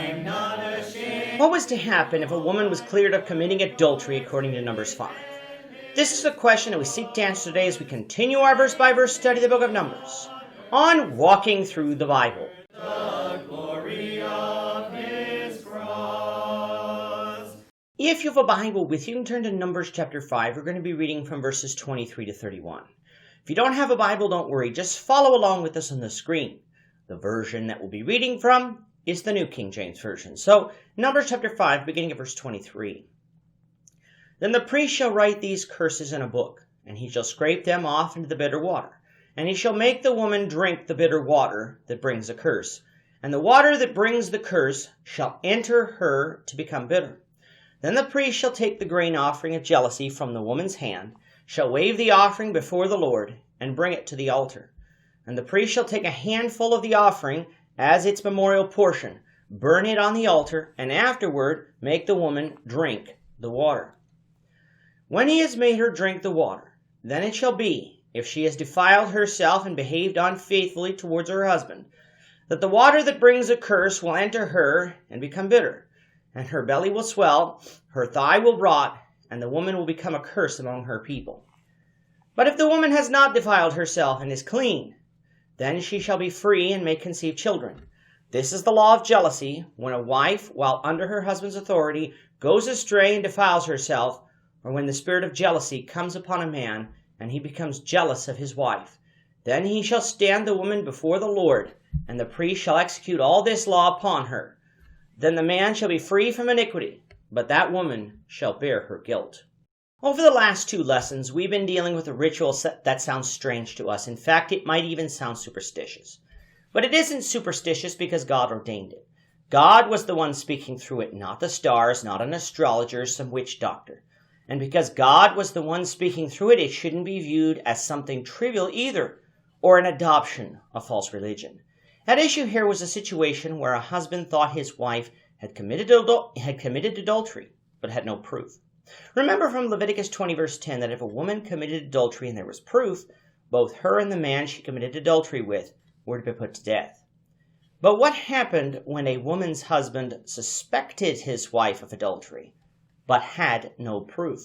What was to happen if a woman was cleared of committing adultery according to Numbers 5? This is a question that we seek to answer today as we continue our verse-by-verse study of the book of Numbers on Walking Through the Bible. The glory of His cross. If you have a Bible with you, you can turn to Numbers chapter 5. We're going to be reading from verses 23 to 31. If you don't have a Bible, don't worry. Just follow along with us on the screen. The version that we'll be reading from is the New King James Version. So, Numbers chapter 5, beginning at verse 23. Then the priest shall write these curses in a book, and he shall scrape them off into the bitter water. And he shall make the woman drink the bitter water that brings a curse. And the water that brings the curse shall enter her to become bitter. Then the priest shall take the grain offering of jealousy from the woman's hand, shall wave the offering before the Lord, and bring it to the altar. And the priest shall take a handful of the offering as its memorial portion, burn it on the altar, and afterward make the woman drink the water. When he has made her drink the water, then it shall be, if she has defiled herself and behaved unfaithfully towards her husband, that the water that brings a curse will enter her and become bitter, and her belly will swell, her thigh will rot, and the woman will become a curse among her people. But if the woman has not defiled herself and is clean, then she shall be free and may conceive children. This is the law of jealousy, when a wife, while under her husband's authority, goes astray and defiles herself, or when the spirit of jealousy comes upon a man, and he becomes jealous of his wife. Then he shall stand the woman before the Lord, and the priest shall execute all this law upon her. Then the man shall be free from iniquity, but that woman shall bear her guilt. Over the last two lessons, we've been dealing with a ritual that sounds strange to us. In fact, it might even sound superstitious. But it isn't superstitious because God ordained it. God was the one speaking through it, not the stars, not an astrologer, some witch doctor. And because God was the one speaking through it, it shouldn't be viewed as something trivial either, or an adoption of false religion. At issue here was a situation where a husband thought his wife had committed adultery, but had no proof. Remember from Leviticus 20 verse 10 that if a woman committed adultery and there was proof, both her and the man she committed adultery with were to be put to death. But what happened when a woman's husband suspected his wife of adultery, but had no proof?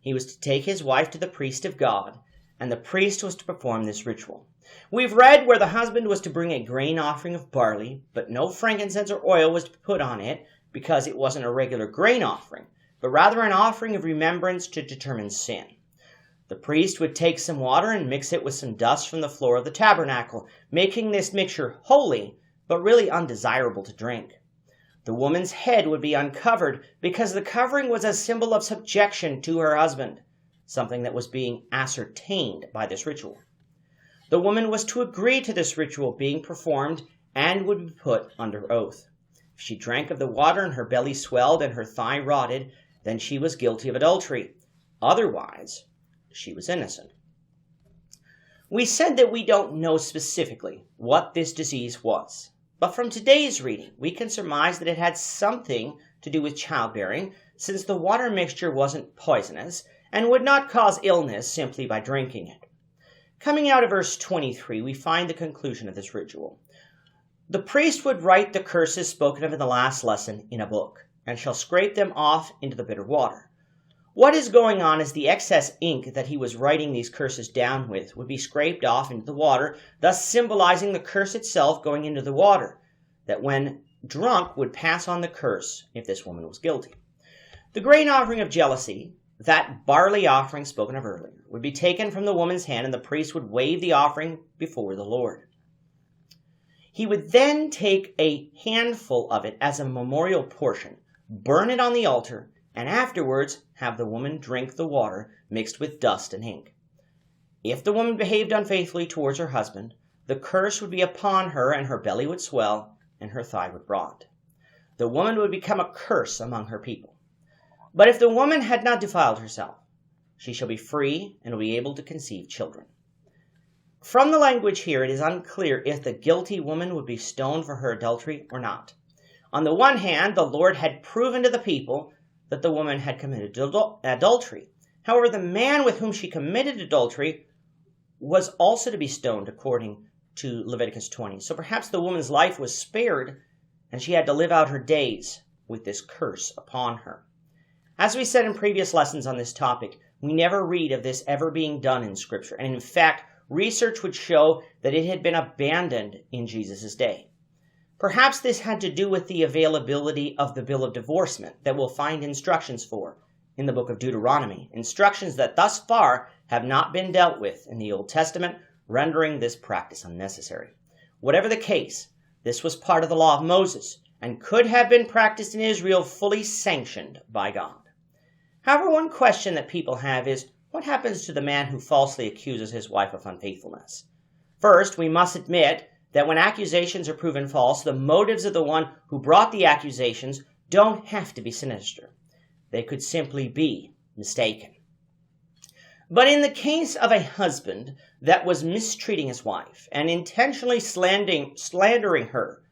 He was to take his wife to the priest of God, and the priest was to perform this ritual. We've read where the husband was to bring a grain offering of barley, but no frankincense or oil was to be put on it because it wasn't a regular grain offering, but rather an offering of remembrance to determine sin. The priest would take some water and mix it with some dust from the floor of the tabernacle, making this mixture holy, but really undesirable to drink. The woman's head would be uncovered because the covering was a symbol of subjection to her husband, something that was being ascertained by this ritual. The woman was to agree to this ritual being performed and would be put under oath. If she drank of the water and her belly swelled and her thigh rotted, then she was guilty of adultery. Otherwise, she was innocent. We said that we don't know specifically what this disease was, but from today's reading, we can surmise that it had something to do with childbearing, since the water mixture wasn't poisonous and would not cause illness simply by drinking it. Coming out of verse 23, we find the conclusion of this ritual. The priest would write the curses spoken of in the last lesson in a book, and shall scrape them off into the bitter water. What is going on is the excess ink that he was writing these curses down with would be scraped off into the water, thus symbolizing the curse itself going into the water, that when drunk would pass on the curse if this woman was guilty. The grain offering of jealousy, that barley offering spoken of earlier, would be taken from the woman's hand, and the priest would wave the offering before the Lord. He would then take a handful of it as a memorial portion, burn it on the altar, and afterwards have the woman drink the water mixed with dust and ink. If the woman behaved unfaithfully towards her husband, the curse would be upon her, and her belly would swell, and her thigh would rot. The woman would become a curse among her people. But if the woman had not defiled herself, she shall be free and will be able to conceive children. From the language here, it is unclear if the guilty woman would be stoned for her adultery or not. On the one hand, the Lord had proven to the people that the woman had committed adultery. However, the man with whom she committed adultery was also to be stoned according to Leviticus 20. So perhaps the woman's life was spared and she had to live out her days with this curse upon her. As we said in previous lessons on this topic, we never read of this ever being done in Scripture, and in fact, research would show that it had been abandoned in Jesus' day. Perhaps this had to do with the availability of the bill of divorcement that we'll find instructions for in the book of Deuteronomy, instructions that thus far have not been dealt with in the Old Testament, rendering this practice unnecessary. Whatever the case, this was part of the law of Moses and could have been practiced in Israel fully sanctioned by God. However, one question that people have is, what happens to the man who falsely accuses his wife of unfaithfulness? First, we must admit that when accusations are proven false, the motives of the one who brought the accusations don't have to be sinister. They could simply be mistaken. But in the case of a husband that was mistreating his wife and intentionally slandering her,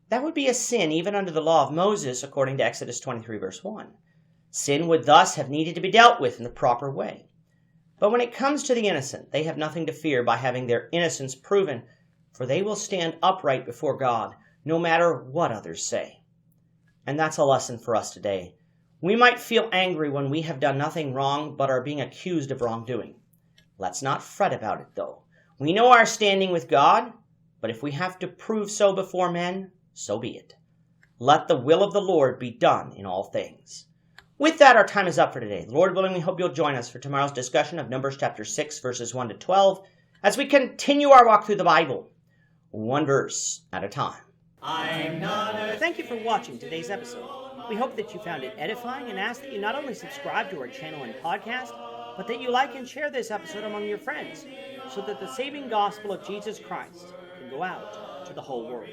that would be a sin even under the law of Moses, according to Exodus 23, verse 1. Sin would thus have needed to be dealt with in the proper way. But when it comes to the innocent, they have nothing to fear by having their innocence proven, for they will stand upright before God, no matter what others say. And that's a lesson for us today. We might feel angry when we have done nothing wrong but are being accused of wrongdoing. Let's not fret about it, though. We know our standing with God, but if we have to prove so before men, so be it. Let the will of the Lord be done in all things. With that, our time is up for today. Lord willing, we hope you'll join us for tomorrow's discussion of Numbers chapter 6, verses 1 to 12, as we continue our walk through the Bible, one verse at a time. Thank you for watching today's episode. We hope that you found it edifying and ask that you not only subscribe to our channel and podcast, but that you like and share this episode among your friends, so that the saving gospel of Jesus Christ can go out to the whole world.